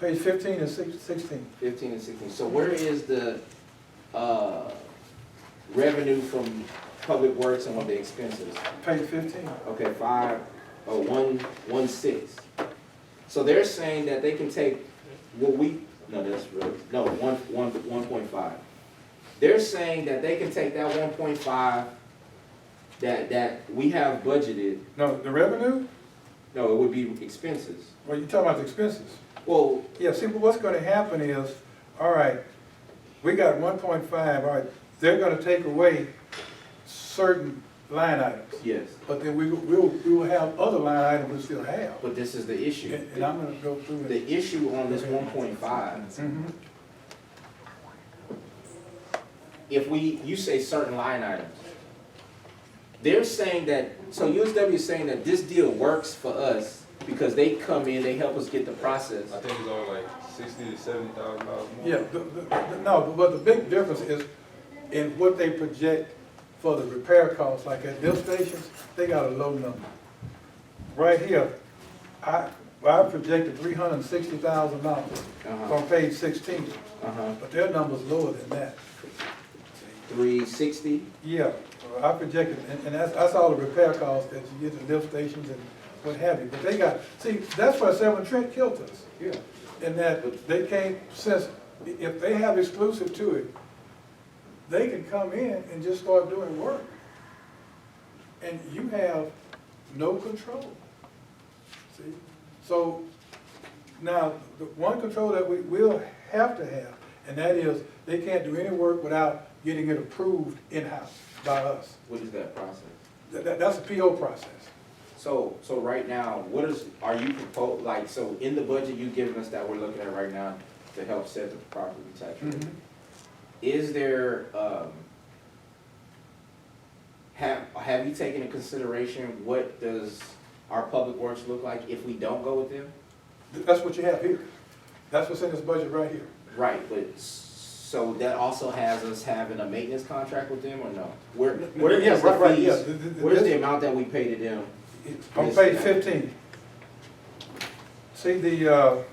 Page 15 and 16. 15 and 16. So where is the revenue from public works and the expenses? Page 15. Okay, 116. So they're saying that they can take what we, no, that's real, no, 1.5. They're saying that they can take that 1.5 that we have budgeted. No, the revenue? No, it would be expenses. Well, you're talking about the expenses. Well, Yeah, see, but what's gonna happen is, all right, we got 1.5, all right, they're gonna take away certain line items. yes, But then we will have other line items we still have. but this is the issue. And I'm gonna go through it. The issue on this 1.5, Mhm. if you say certain line items, they're saying that, so USW is saying that this deal works for us because they come in, they help us get the process. I think it's only like $60,000 to $70,000 more. Yeah, no, but the big difference is in what they project for the repair costs, like at lift stations, they got a low number. Right here, I projected $360,000 Uh-huh, on page 16, uh-huh. but their number's lower than that. 360, Yeah, I projected, and that's all the repair costs that you get to lift stations and what have you. But they got, see, that's why Severn Trent killed us. yeah. In that they can't, since, if they have exclusive to it, they can come in and just start doing work. And you have no control. See? So, now, the one control that we will have to have, and that is, they can't do any work without getting it approved in-house by us. What is that process? That's a PO process. So right now, are you proposed, like, so in the budget you given us that we're looking at right now to help set the property tax rate, Mhm. is there, have you taken into consideration what does our public works look like if we don't go with them? That's what you have here. That's what's in this budget right here. Right, but so that also has us having a maintenance contract with them or no? Where Yeah, is the right, yeah. fees, what is the amount that we pay to them? On page 15. See the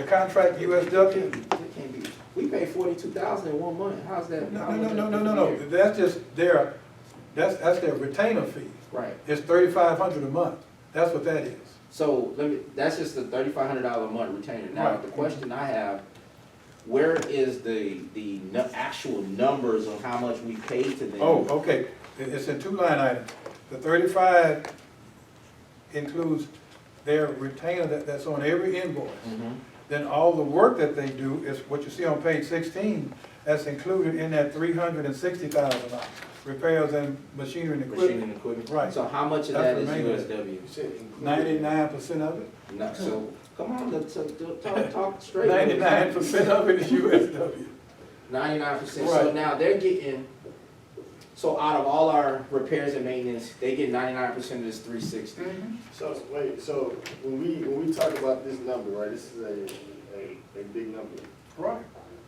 contract USW? It can't be, we pay 42,000 in 1 month, how's that? No, that's just that's their retainer fee. Right, It's $3,500 a month, that's what that is. so that's just the $3,500 a month retainer. Now, Right. the question I have, where is the actual numbers on how much we pay to them? Oh, okay, it's in two line items. The 35 includes their retainer that's on every invoice. Mhm. Then all the work that they do is what you see on page 16, that's included in that $360,000, repairs and machinery and Machine equipment. and equipment. Right. So how much of That's that is the main- USW? 99% of it? No, so, come on, let's talk straight. 99% of it is USW. 99%, so Right. now they're getting, so out of all our repairs and maintenance, they get 99% of this 360. So, wait, so when we talk about this number, right, this is a big number. Right.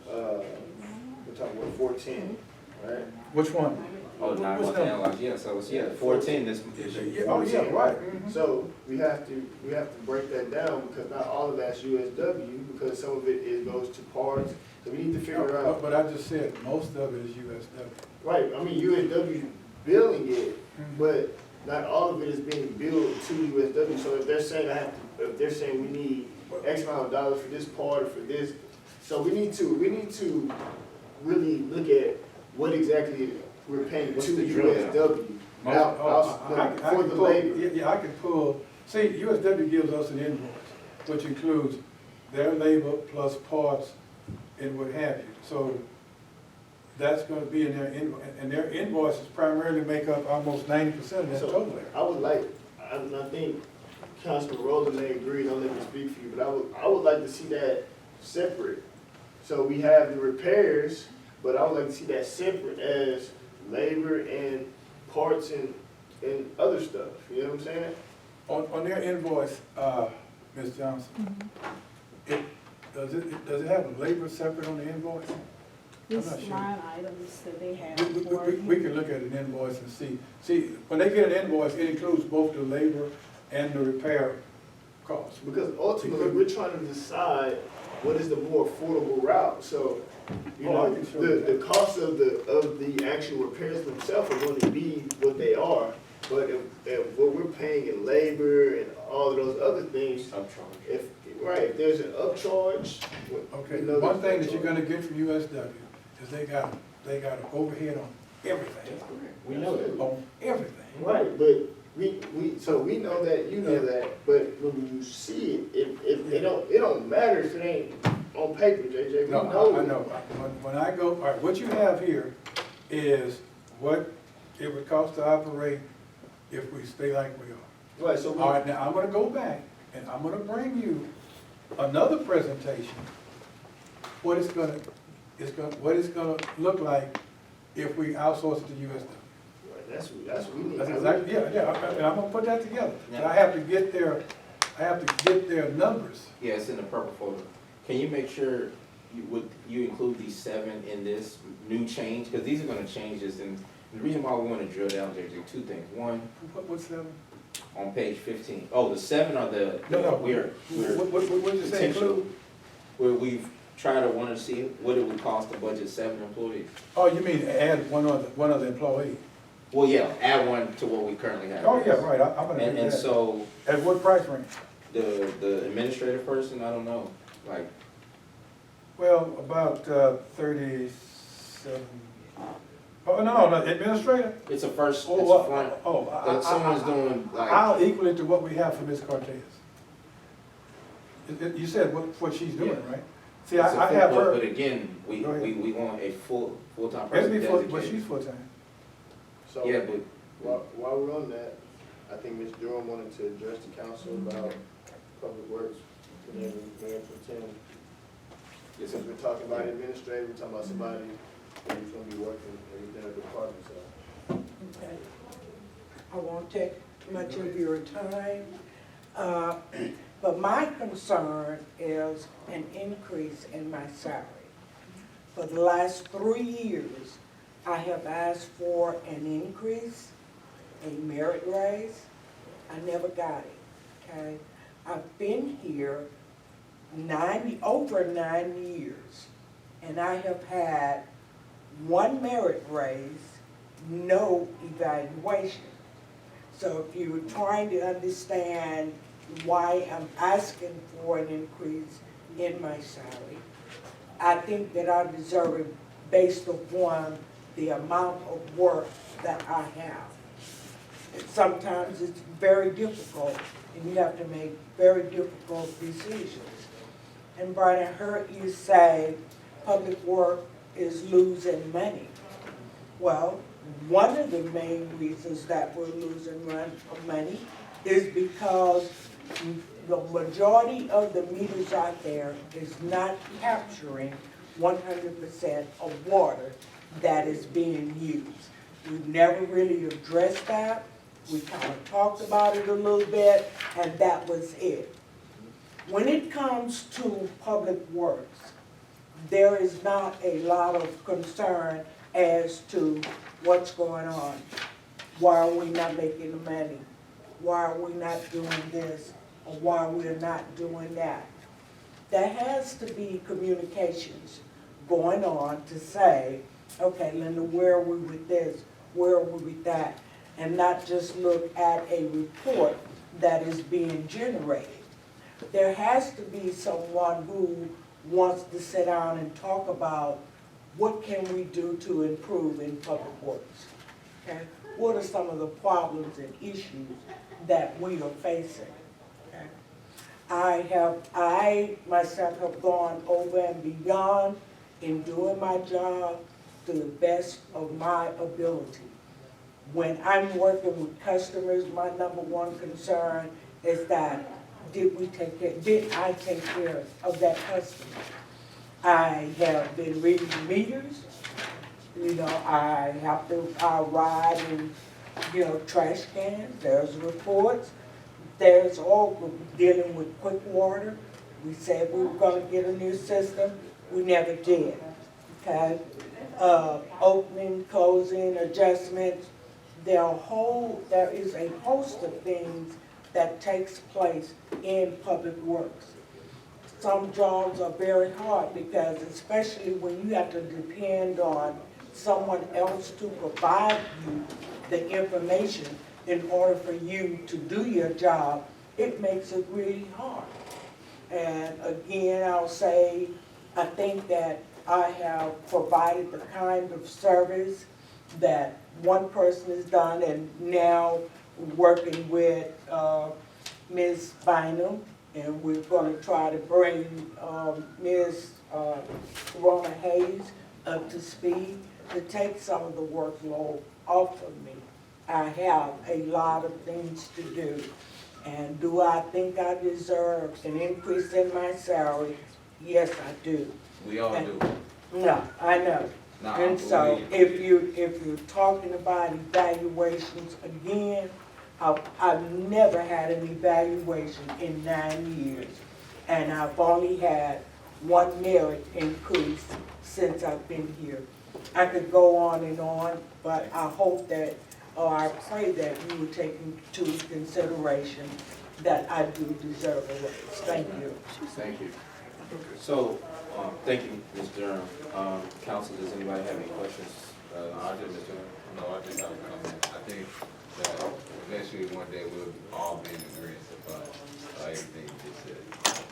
We're talking about 410, right? Which one? Oh, Which 9 month number? analyzed, yeah, so it's, yeah, 410 this issue. Yeah, oh, yeah, right. So we have to break that down because not all of that's USW because some of it goes to parts. So we need to figure No, out, but I just said, most of it is USW. right, I mean, USW billing it, but not all of it is being billed to USW. So if they're saying if they're saying we need X amount of dollars for this part or for this, so we need to really look at what exactly we're paying What's to the drill down? USW. Now, I for can the pull- labor. Yeah, I can pull, see, USW gives us an invoice, which includes their labor plus parts and what have you. So that's gonna be in their invoice, and their invoices primarily make up almost 90% of that So, total. I would like, and I think Councilman Rowland may agree, don't let me speak for you, but I would like to see that separate. So we have the repairs, but I would like to see that separate as labor and parts and other stuff, you know what I'm saying? On their invoice, Ms. Johnson, does it have a labor separate on the invoice? I'm not This sure. line items that they have for We can look at an invoice and see, when they get an invoice, it includes both the labor and the repair cost. Because ultimately, we're trying to decide what is the more affordable route, so, you Oh, I know, can show you the cost of the actual repairs themselves are gonna be what they are, but if what we're paying in labor and all of those other things, Upcharge. if there's an upcharge. Okay, we know one there's thing that you're upcharge. gonna get from USW is they got an overhead on everything, That's correct. We know that. on everything. Right, but so we know that, you know that, but when you see it don't matter if it ain't on paper, JJ, we No, know. I know, when I go, all right, what you have here is what it would cost to operate if we stay like we are. Right, so All right, now I'm gonna go back and I'm gonna bring you another presentation. What it's gonna look like if we outsource it to USW. that's what we need. That's exactly, and I'm gonna put that together. But I have to get their numbers. Yeah, it's in the purple folder. Can you make sure you include these 7 in this new change? Because these are gonna change this, and the reason why we wanna drill down, JJ, 2 things. One, What's that? on page 15. Oh, the 7 are the, No, we're what did you say, potential, include? where we've tried to wanna see what it would cost to budget 7 employees. Oh, you mean add one other employee? Well, yeah, add one to what we currently have. Oh, yeah, right, I'm gonna do And that. so, At what price range? the administrative person, I don't know, like, Well, about 37. Oh, no, administrator? it's a first, it's Oh, a front, oh, but someone's doing like, I'll equal it to what we have for Ms. Cortez. You said what she's doing, Yeah. right? See, it's a I have full- her, But again, we Go ahead. want a full-time it's person be full, but dedicated. she's full-time. So, Yeah, but, while we're on that, I think Ms. Durham wanted to address the council about public works, whenever Mayor Pro Tem. it's Since we're talking about administrative, we're talking about somebody who's gonna be working within a department, so. Okay. I won't take much of your time. But my concern is an increase in my salary. For the last 3 years, I have asked for an increase, a merit raise. I never got it, okay? I've been here over 9 years, and I have had 1 merit raise, no evaluation. So if you're trying to understand why I'm asking for an increase in my salary, I think that I deserve it based upon the amount of work that I have. Sometimes it's very difficult, and you have to make very difficult decisions. And Brian, I heard you say public work is losing money. Well, one of the main reasons that we're losing money is because the majority of the meters out there is not capturing 100% of water that is being used. We've never really addressed that. We kind of talked about it a little bit, and that was it. When it comes to public works, there is not a lot of concern as to what's going on. Why are we not making the money? Why are we not doing this? Or why we're not doing that? There has to be communications going on to say, okay, Linda, where are we with this? Where are we with that? And not just look at a report that is being generated. There has to be someone who wants to sit down and talk about what can we do to improve in public works, okay? What are some of the problems and issues that we are facing, okay? I myself have gone over and beyond in doing my job to the best of my ability. When I'm working with customers, my number one concern is that did I take care of that customer? I have been reading meters, I ride in, trash cans, there's reports, there's all dealing with quick water. We said we were gonna get a new system, we never did, okay? Opening, closing, adjustments, there is a host of things that takes place in public works. Some jobs are very hard because especially when you have to depend on someone else to provide you the information in order for you to do your job, it makes it really hard. And again, I'll say, I think that I have provided the kind of service that one person has done, and now working with Ms. Bynum, and we're gonna try to bring Ms. Rona Hayes up to speed to take some of the workload off of me. I have a lot of things to do. And do I think I deserve an increase in my salary? Yes, I do. We all do. No, I know. Nah, And so believe if you're talking about evaluations, again, I've never had an evaluation in 9 years. And I've only had one merit increase since I've been here. I could go on, but I hope that, or I pray that you would take into consideration that I do deserve a raise. Thank you. Thank you. So, thank you, Ms. Durham. Council, does anybody have any questions? I just, no, I just have a comment. I think that eventually one day we'll all be in agreement about everything you just said.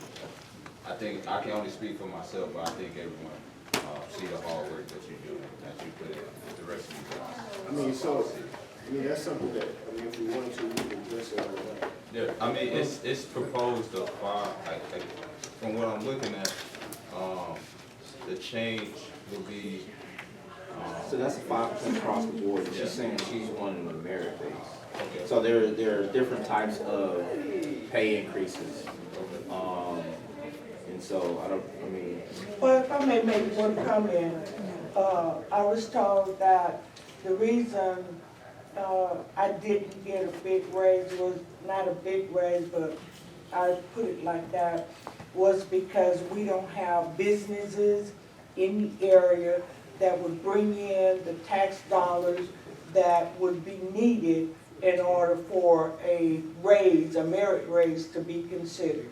I think, I can only speak for myself, but I think everyone, see the hard work that you do, that you put in, with the rest of you guys. I mean, that's something that, if we wanted to, we could address it all the way. Yeah, I mean, it's proposed of 5, like, from what I'm looking at, the change will be, So that's a 5% across the board, and Yeah. she's saying she's wanting a merit base. okay. So there are different types of pay increases. And so Well, if I may make one comment, I was told that the reason I didn't get a big raise was not a big raise, but I put it like that, was because we don't have businesses in the area that would bring in the tax dollars that would be needed in order for a raise, a merit raise to be considered.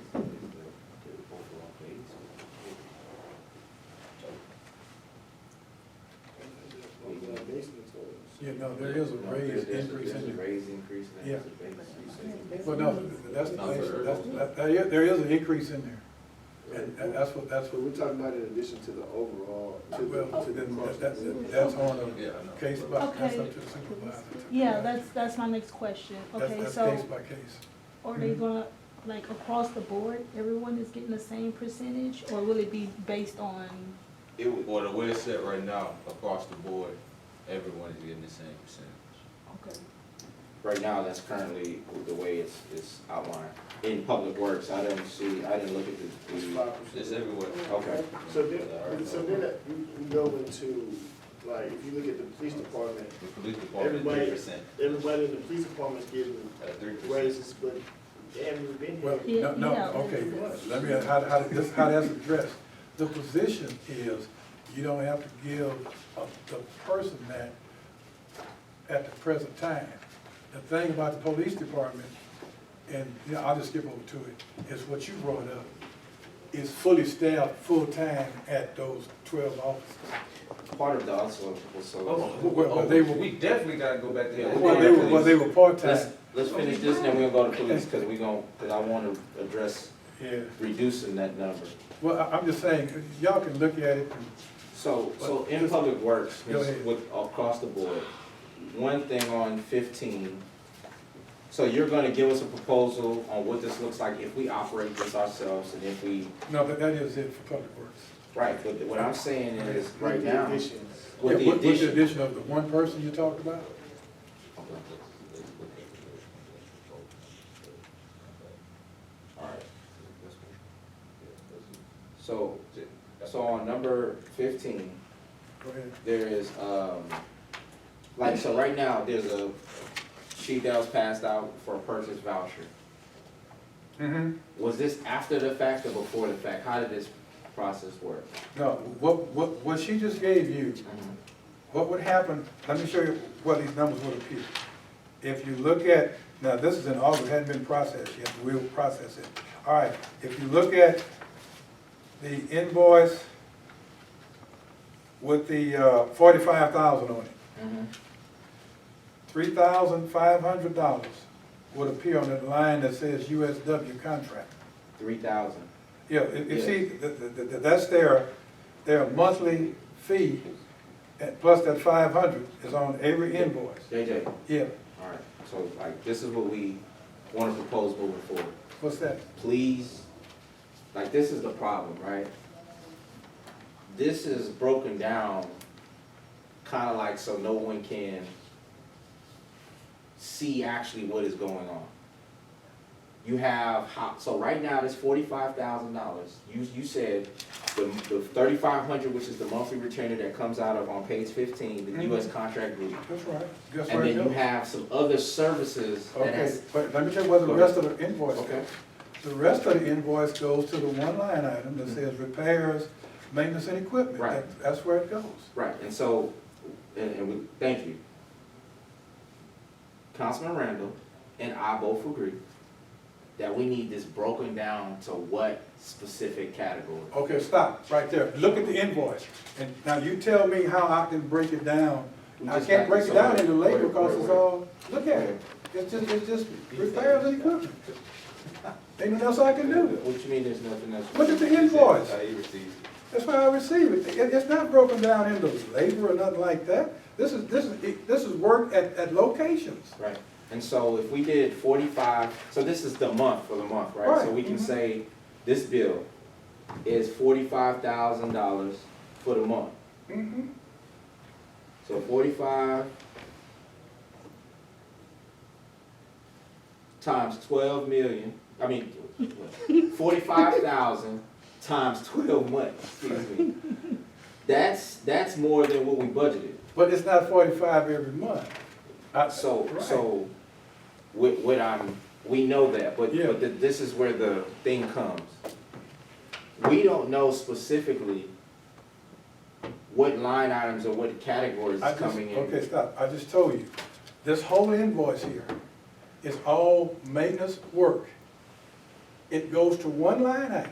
Yeah, no, there is a raise increase There's a in there. raise increase in Yeah. the base, you said. Well, no, that's the base, there is an increase in there. And that's what, But we're talking about in addition to the overall, well, then that's on Yeah, I know. a case by, that's Okay. up to the supervisor. Yeah, that's my next question. Okay, That's case so by case. are they gonna, like, across the board, everyone is getting the same percentage? Or will it be based on, It, or the way it's set right now, across the board, everyone is getting the same percentage. okay, Right now, that's currently the way it's outlined. In Public Works, I didn't look at the, It's everywhere. okay. So then we go into, like, if you look at the police department, The police department is Everybody- 3%, everybody in the police department's getting 3%. raises, but they haven't even been Well, here. no, Yeah. okay, let me, how that's addressed. The position is, you don't have to give the person that at the present time. The thing about the police department, and, I'll just skip over to it, is what you brought up, is fully staffed, full-time at those 12 offices. Part of the also, Well, they were, We definitely gotta go back to that. well, they were part-time, let's finish this, then we'll go to police, because I want to address yeah. reducing that number. Well, I'm just saying, y'all can look at it, and So in Public Works, Go ahead. with, across the board, one thing on 15, so you're gonna give us a proposal on what this looks like if we operate this ourselves, and if we, no, but that is it for Public Works. right, but what I'm saying is, With right the now, additions. with the Yeah, with the addition. addition of the one person you talked about? Alright. So on number 15, Go ahead. there is, like, so right now, there's a sheet that was passed out for a purchase voucher. Mm-hmm. Was this after the fact or before the fact? How did this process work? No, what she just gave you, what would happen, let me show you what these numbers would appear. If you look at Now, this is in August, hadn't been processed yet, we'll process it. All right, if you look at the invoice with the $45,000 on it, Mhm. $3,500 would appear on that line that says USW contract. 3,000. Yeah, you see, that's their monthly fee, and plus that 500 is on every invoice. JJ, Yeah, all right, so like, this is what we want to propose moving forward. what's that? Please, like, this is the problem, right? This is broken down kind of like so no one can see actually what is going on. You have, so right now, it's $45,000. You said the 3,500, which is the monthly retainer that comes out of, on page 15, the US contract group. That's right. Guess And where it then you goes? have some other services that Okay, has. but let me tell you where the Go rest ahead. of the invoice Okay. goes. The rest of the invoice goes to the one line item that says repairs, maintenance and equipment. Right. That's where it goes. Right, and so, and we, thank you. Councilman Randall and I both agree that we need this broken down to what specific category. Okay, stop, right there. Look at the invoice. And now you tell me how I can break it down. We I just can't got break this it down over. into labor Wait, because wait, it's wait. all, look at it. It's just repairs and equipment. Ain't nothing else I can do. What you mean there's nothing else? Look at the invoice. How you receive it. That's why I receive it. It's not broken down into labor or nothing like that. This is work at locations. Right, and so if we did 45, so this is the month for the month, right? So Right, we can mhm. say this bill is $45,000 for the month. Mhm. So 45 times 12 million, 45,000 times 12 months, excuse me. That's more than what we budgeted. But it's not 45 every month. So, Right. so, we know that, but, Yeah. this is where the thing comes. We don't know specifically what line items or what categories I is just, coming in. okay, stop. I just told you, this whole invoice here is all maintenance work. It goes to one line item.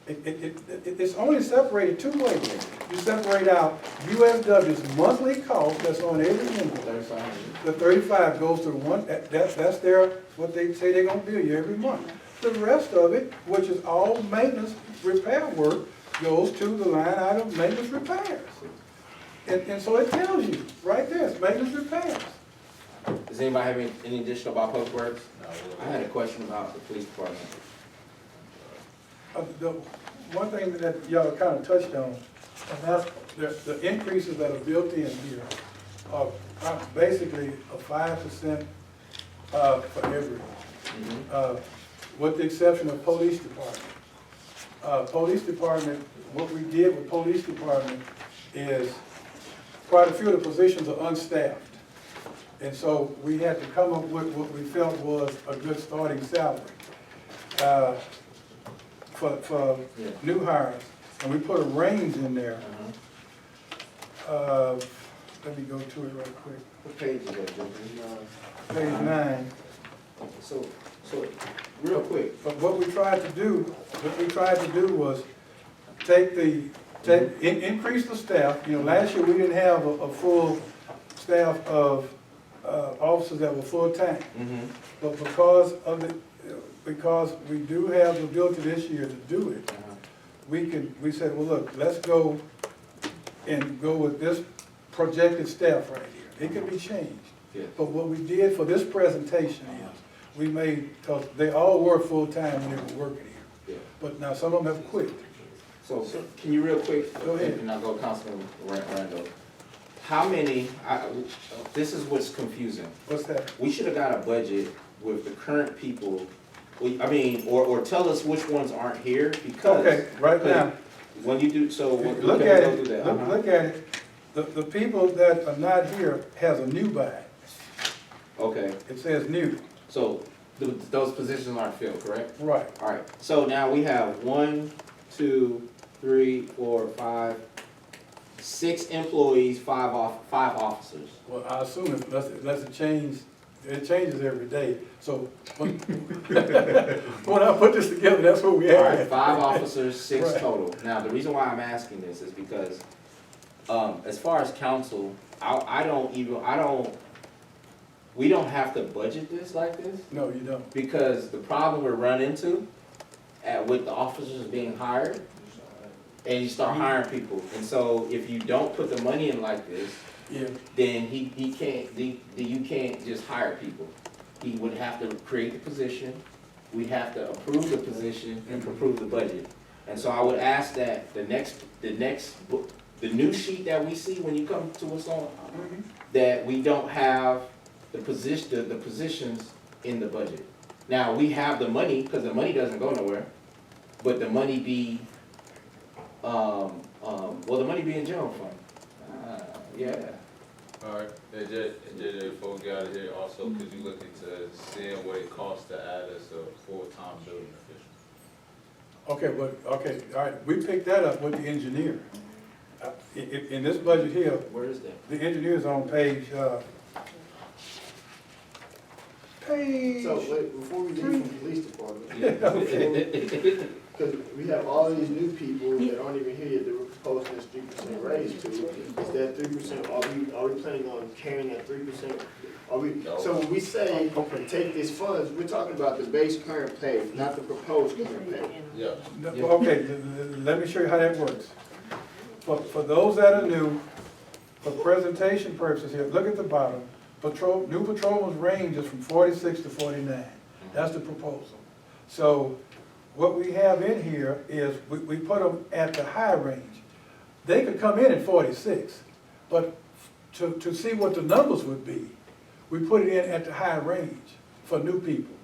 It's only separated two ways. You separate out USW's monthly cost that's on every invoice. 3,500. The 35 goes to one, that's their, what they say they're gonna bill you every month. The rest of it, which is all maintenance repair work, goes to the line item maintenance repairs. And so it tells you, right there, it's maintenance repairs. Does anybody have any additional about Public Works? No, I had a question about the police department. The one thing that y'all kind of touched on, and that's the increases that are built in here are basically a 5% for everyone. With the exception of police department. Police department, what we did with police department is quite a few of the positions are unstaffed. And so we had to come up with what we felt was a good starting salary for Yeah. new hires. And we put a range in there. Let me go to it right quick. What page is that, Jim? Page 9. So, real quick, But what we tried to do was increase the staff. You know, last year we didn't have a full staff of officers that were full-time. But because we do have the ability this year to do it, we said, well, look, let's go with this projected staff right here. It can be changed. Yes. But what we did for this presentation is, we made, because they all were full-time when they were working here. yeah. But now some of them have quit. So, can you real quick? Go ahead. And I'll go Councilman Randall. How many, this is what's confusing. What's that? We should have got a budget with the current people, or tell us which ones aren't here, because. Okay, right now, When you do, so. look can at we go it, through that? look at it. The people that are not here has a new badge. Okay, It says new. so those positions aren't filled, correct? Right. All right, so now we have 1, 2, 3, 4, 5, 6 employees, 5 officers. Well, I assume unless it changed it changes every day, so when when I put this together, that's what we All right, had. 5 officers, 6 Right. total. Now, the reason why I'm asking this is because, as far as council, we don't have to budget this like this, No, you don't. because the problem we run into with the officers being hired, and you start hiring people, and so if you don't put the money in like this, Yeah, then you can't just hire people. He would have to create the position, we'd have to approve the position and approve the budget. And so I would ask that the new sheet that we see when you come to us on, that we don't have the positions in the budget. Now, we have the money, because the money doesn't go nowhere, but the money be, the money be in general fund. Yeah. Alright, and just before we get out of here, also, could you look into seeing what it costs to add us a full-time building official? okay, all right, we picked that up with the engineer. In this budget here, Where is that? the engineer's on page, So, wait, before we leave from the police department, because we have all these new people that aren't even here yet, that we're proposing this 3% raise to, is that 3%, are we planning on carrying that 3%? Are we, so when we say, take these funds, we're talking about the base current pay, not the proposed current pay. Yeah. okay, let me show you how that works. For those that are new, for presentation purposes here, look at the bottom. New patrolman's range is from 46 to 49. That's the proposal. So what we have in here is we put them at the high range. They could come in at 46, but to see what the numbers would be, we put it in at the high range for new people.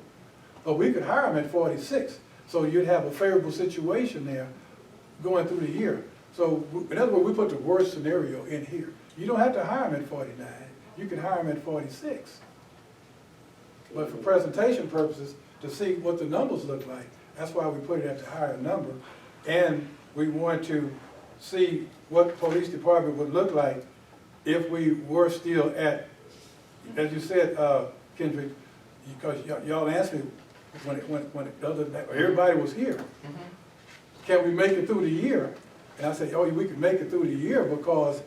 But we could hire them at 46, so you'd have a favorable situation there going through the year. So in other words, we put the worst scenario in here. You don't have to hire them at 49. You can hire them at 46. But for presentation purposes, to see what the numbers look like, that's why we put it at the higher number. And we want to see what the police department would look like if we were still at, as you said, Kendrick, because y'all asked me everybody was here. Can we make it through the year? And I said, oh, we can make it through the year because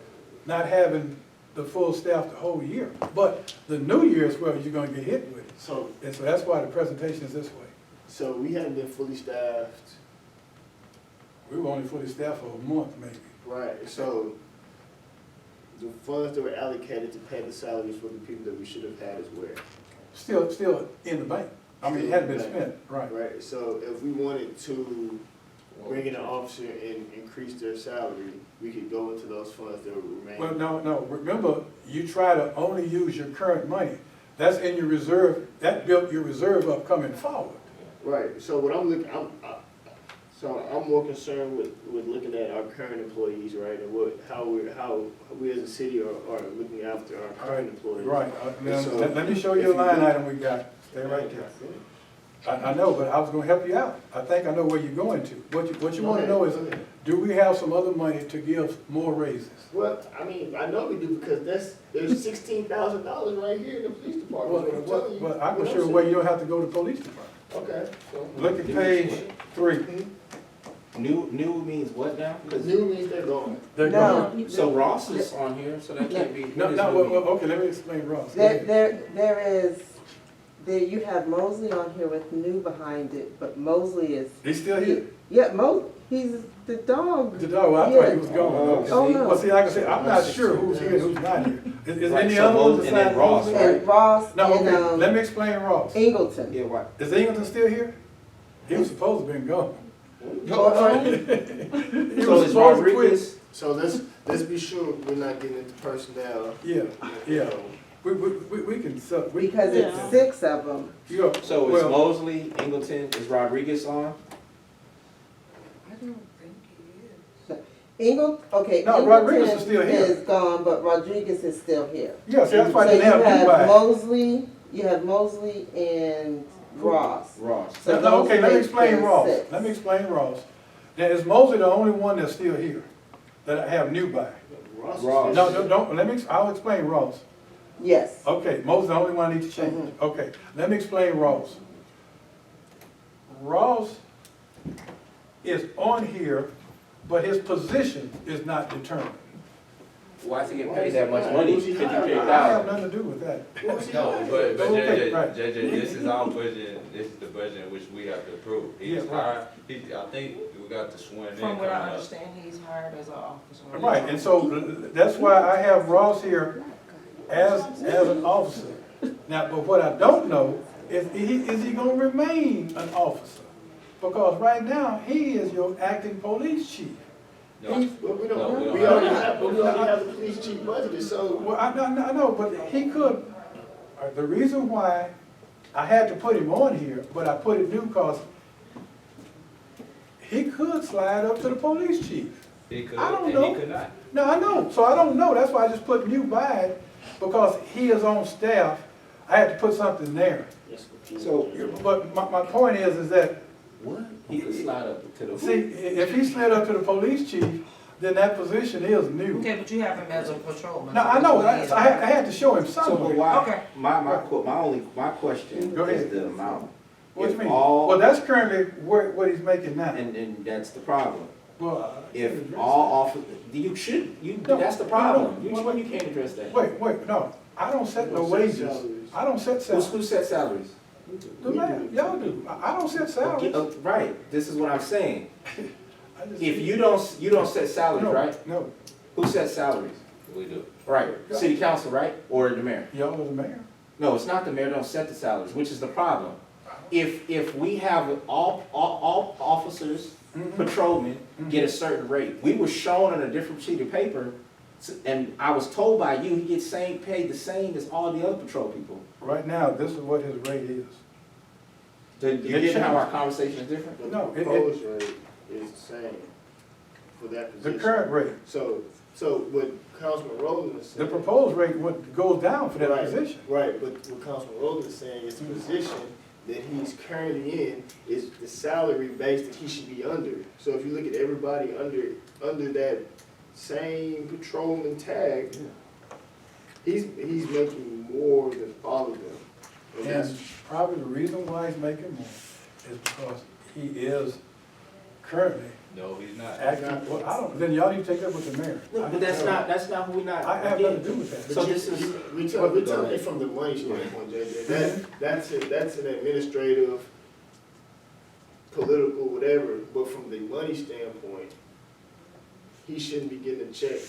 not having the full staff the whole year. But the new year is where you're gonna get hit with it. So, And so that's why the presentation is this way. so we haven't been fully staffed, We were only fully staffed for a month, maybe. right, so the funds that were allocated to pay the salaries for the people that we should have had is where? Still in the bank. I mean, it hadn't been spent, right. Right, so if we wanted to bring in an officer and increase their salary, we could go into those funds that remain. Well, no, remember, you try to only use your current money. That's in your reserve, that built your reserve up coming forward. Right, so what I'm looking, I'm more concerned with looking at our current employees, right, and how we as a city are looking after our current employees. Right, now, So, let me show you a line item we got, stay right there. I know, but I was gonna help you out. I think I know where you're going to. What you wanna know is, do we have some other money to give more raises? Well, I mean, I know we do because there's $16,000 right here in the police department, is what I'm telling you. Well, I can show you where you don't have to go to police department. Okay, so. Look at page 3. New means what now? The new means they're gone. They're No. gone. So Ross is on here, so that can't be. No, what is no, new mean? okay, let me explain Ross. Go ahead. There you have Mosley on here with new behind it, but Mosley is. He's still here? Yeah, he's the dog. The dog, well, I thought he was gone. Okay. Oh, no. Well, see, like I said, I'm not sure who's here and who's not here. Is Right, any so other ones Mosley and then besides Ross, Mosley? right? And Ross No, okay, let and me explain Ross. Ingleton. Yeah, what? Is Ingleton still here? He was supposed to have been gone. He So was is supposed to quit. Rodriguez, So let's be sure we're not getting into personnel. Yeah, yeah. We can, Because it's Yeah. 6 of them. yeah, so is well, Mosley, Ingleton, is Rodriguez on? I don't think he is. No, Rodriguez is still here. Is gone, but Rodriguez is still here. yeah, see, that's why So I you didn't have you have Mosley and Ross. Ross. So No, okay, those let me make explain them Ross. 6. Let me explain Ross. Now, is Mosley the only one that's still here that I have new by? Ross. Ross. No, don't, let me, I'll explain Ross. Yes. Okay, Mo's the only one that needs to change. Okay, let me explain Ross. Ross is on here, but his position is not determined. Why is he getting paid that much money? Who's he hiring? I have 53,000. nothing to do with that. No, but Okay, right. JJ, this is our budget, this is the budget which we have to approve. He's Yeah, right. hired, I think we got the swearing in From what coming I up. understand, he's hired as an officer. Right, and so that's why I have Ross here as an officer. Now, but what I don't know is he gonna remain an officer? Because right now, he is your acting police chief. No, But we No, don't, we we don't already have- have, but we already have the police chief budgeted, so. Well, I know, but he could, the reason why I had to put him on here, but I put it new because he could slide up to the police chief. he could, I don't and know. he could not. No, I know, so I don't know, that's why I just put new by it, because he is on staff, I had to put something there. So, But my point is that, what? He could slide up to the. see, if he slid up to the police chief, then that position is new. Okay, but you have him as a patrolman. Now, I know, I had to show him So, but something. why, Okay. my question Go ahead. is the amount. What do you If mean? all- Well, that's currently what he's making now. And that's the problem. Well, If all officers, that's the problem. No, no, You can't address that. Wait, no, I don't set no wages. I don't set salaries. Who sets salaries? The man, y'all do. I don't set salaries. Right, this is what I'm saying. I just- If you don't set salaries, No, right? No, Who sets salaries? We do. Right, city council, right? Or the mayor? y'all are the mayor. No, it's not the mayor, don't set the salaries, which is the problem. If we have all officers, Mhm. patrolmen, get a certain rate, we were shown on a different sheet of paper, and I was told by you, he gets paid the same as all the other patrol people. Right now, this is what his rate is. Do you get how our conversation is different? The No, it- proposed rate is the same for that The position. current rate, So what Councilman Rowland is the saying. proposed rate goes down for that Right, position. Right, but what Councilman Rowland is saying is the position that he's currently in is the salary base that he should be under. So if you look at everybody under that same patrolman tag, he's making more than all of them. And And that's, probably the reason why he's making more is because he is currently No, he's not. acting, well, I don't, then y'all need to take that with the mayor. No, but that's not who we not. I have nothing to do with that. So this is, we're telling you from the money standpoint, JJ, that's an administrative, political, whatever, but from the money standpoint, he shouldn't be getting a check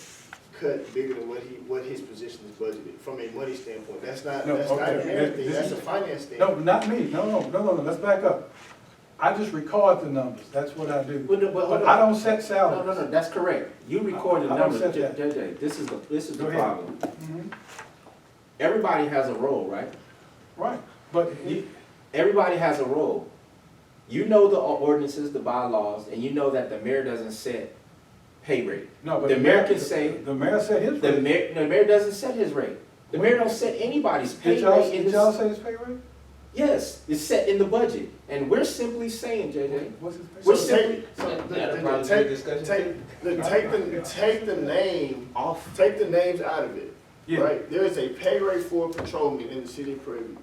cut bigger than what his position is budgeted, from a money standpoint. That's not No, a okay. merit thing, This that's is- a finance thing. No, not me, no, let's back up. I just record the numbers, that's what I do. But I don't set salaries. no, that's correct. You record the I don't numbers, set that. JJ, this is the Go ahead. problem. Mhm. Everybody has a role, right? Right, but Everybody has a role. You know the ordinances, the bylaws, and you know that the mayor doesn't set pay rate. no, but The mayor can say, the mayor said his the rate. mayor doesn't set his rate. The mayor don't set anybody's pay Did y'all, rate in did y'all this. say his pay rate? Yes, it's set in the budget, and we're simply saying, JJ, What's his pay? We're So simply- That'll probably be a discussion. take the name, off. take the names out of it, Yeah, right? There is a pay rate for a patrolman in the city of Prairie View.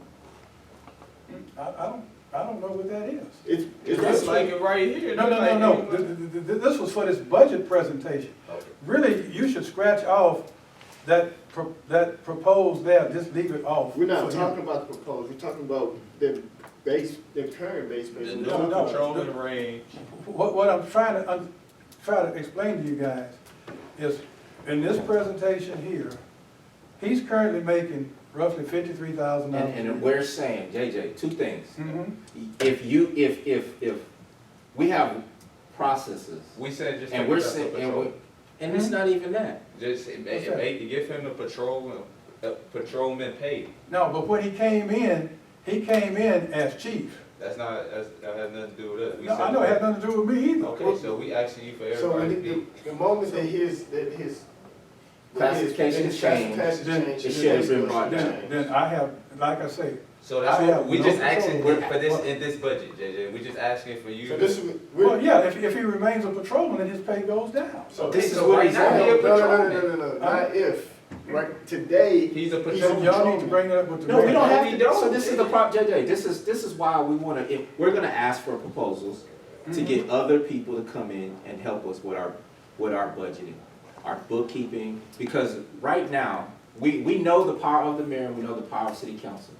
I don't know what that is. It's It's like it right here. No. This was for this budget presentation. Okay. Really, you should scratch off that proposed there, just leave it off. We're not for him. talking about the proposed, we're talking about the current base pay. The We're new talking about- patrolman range, What I'm trying to explain to you guys is, in this presentation here, he's currently making roughly $53,000. And we're saying, JJ, two things. Mhm. If we have processes, we said just. and take we're it up to saying, patrol. and it's not even that. Just give him the patrolman pay. No, but when he came in as chief. That has nothing to do with us. We No, I said- know it had nothing to do with me either. Okay, so we asking you for So when everybody to be. the moment that his Classification changed. Then- It should have been brought down. Then I have, like I say, So that's I what, have we no just control. asking for this, Well- in this budget, JJ, we just asking for you. So to- this is, well, yeah, if he remains a patrolman, then his pay goes down. so This is so what right he's now, saying. he a No, patrolman. not if. right, today. He's a he's patrolman. Y'all need to bring it up with the No, we mayor. don't No, have we to, don't. so this is the JJ, this is why we wanna, if, we're gonna ask for proposals to get other people to come in and help us with our budgeting, our bookkeeping, because right now, we know the power of the mayor, we know the power of city council.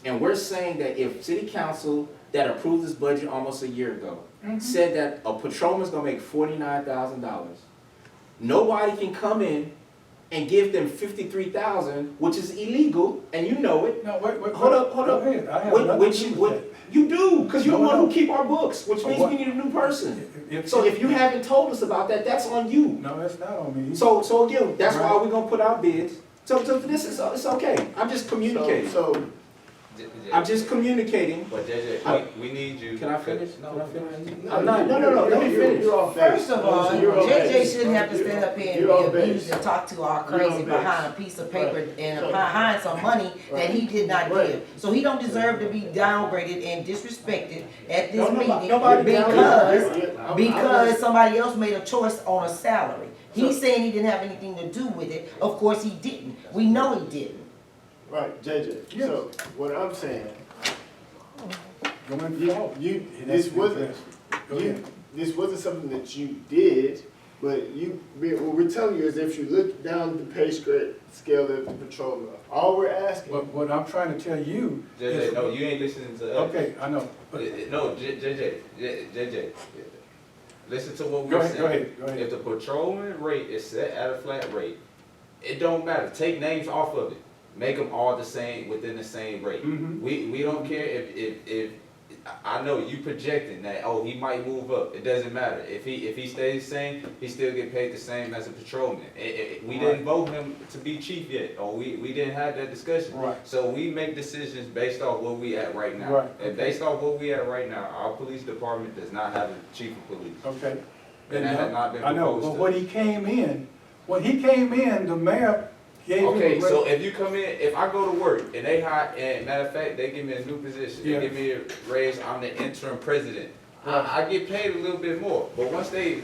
And we're saying that if city council that approved this budget almost a year ago said that a patrolman's gonna make $49,000, nobody can come in and give them 53,000, which is illegal, and you know it. No, wait. Hold up. Go ahead. I have Which nothing to do with that. you do, because you're the No, one no. who keep our books, which means What? we need a new person. So if you haven't told us about that, that's on you. No, that's not on me. So again, that's why Right. we're gonna put out bids. So this is, it's okay. I'm just communicating. So, I'm just communicating. But JJ, we need you. Can I finish? No. Can I finish? no, I'm not, no, let me finish. You're off base. First of all, You're off JJ base. shouldn't have to stand up here You're off and be base. abused and talk to our You're crazy off base. behind a piece of paper and So- behind some money that he did not Right. give. So he don't deserve to be downgraded and disrespected at this No, meeting nobody because somebody else made a choice on a salary. He's saying he didn't have anything to do with it. Of course he didn't. We know he didn't. Right, JJ, Yes. so what I'm saying, Going you, forward. you, It has this to be wasn't, addressed. Go you, ahead. this wasn't something that you did, but what we're telling you is if you look down the pay scale of the patrolman, all we're asking. But what I'm trying to tell you JJ, is. no, you ain't listening to us. Okay, I know. But No, JJ, listen to what Go we're ahead, saying. go ahead. If the patrolman rate is set at a flat rate, it don't matter. Take names off of it. Make them all the same, within the same rate. Mhm. We don't care if I know you projecting that, oh, he might move up. It doesn't matter. If he stays the same, he still get paid the same as a patrolman. We Right. didn't vote him to be chief yet, or we didn't have that discussion. Right. So we make decisions based off where we at right now. Right, And based off where we at right now, our police department does not have a chief of police. Okay. And that had not been I know, proposed but to when us. he came in, the mayor gave him. Okay, a so raise. if you come in, if I go to work and they hire, and matter of fact, they give me a new position, Yeah. they give me a raise, I'm the interim president. I get paid a little bit more, but once they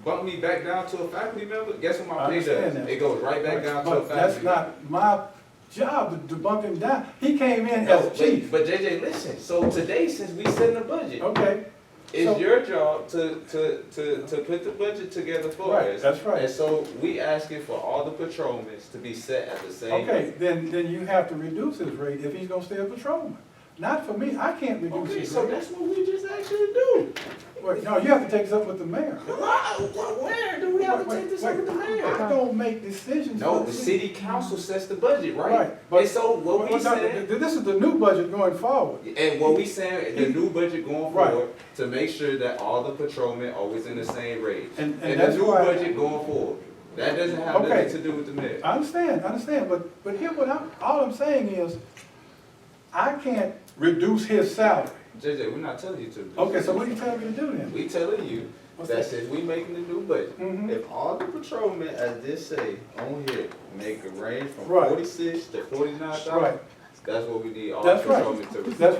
bump me back down to a faculty member, guess what I my pay understand does? that. It goes right back down to a But faculty that's member. not my job to bump him down. He came in No, as chief. but JJ, listen, so today, since we setting the budget, Okay, it's so- your job to put the budget together for right, us. that's right. And so we asking for all the patrolmen to be set at the same. Okay, then you have to reduce his rate if he's gonna stay a patrolman. Not for me, I can't reduce Okay, his so rate. that's what we just asked you to do. Wait, no, you have to take this up with the mayor. Where do we have to take this up with the mayor? I don't make decisions. No, for the city council sets the budget, right? Right, but- And so what we Well, no, saying, this is the new budget going forward. and what we saying, the new budget going Right. forward, to make sure that all the patrolmen are within the same rate. And And that's the new why. budget going forward, that doesn't have Okay. nothing to do with the mayor. I understand, but here all I'm saying is, I can't reduce his salary. JJ, we're not telling you to. do Okay, this. so what are you telling me to do then? We telling you What's that that? since we making the new budget, Mhm. if all the patrolmen, as this say on here, make a range from Right. 46 to 49,000, Right, that's what we need all that's right, patrolmen to. that's right.